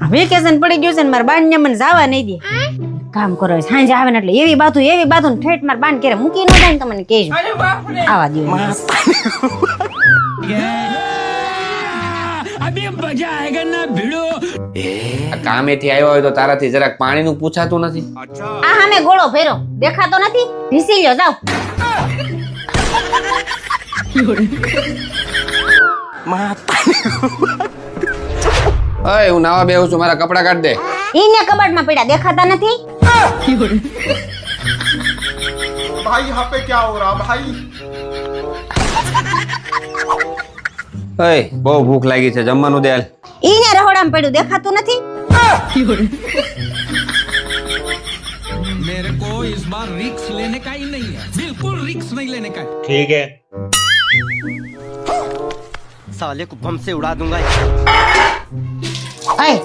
Vacation પડી ગયું છે ને મારા બાન ને મને જવા નહીં દે. કામ કરો સાંજે આવે ને એટલે એવી બાતું ને ઠેઠ મારા બાન કેરે મૂકી ન જાય ને તમને કહેજો. આવા દો કામેથી આવ્યો હોય તો તારાથી જરાક પાણીનું પૂછાતું નથી? આ સામે ગોળો ભર્યો દેખાતો નથી, ઢીસી લ્યો જાવ. ઓય હું નાવા બેહું છું, મારા કપડા કાઢ દે. ઈને કબાટમાં પડ્યા દેખાતા નથી. भाई यहाँ पे क्या हो रहा भाई? ઓય બહુ ભૂખ લાગી છે, જમવાનું દે હાલ. ઈને રહોડામાં પડ્યું દેખાતું નથી. मेरे को इस बार रिक्स लेने का ही नहीं है, बिल्कुल रिक्स नहीं लेने का है. ठीक है. साले को बम से उड़ा दूंगा. ઓય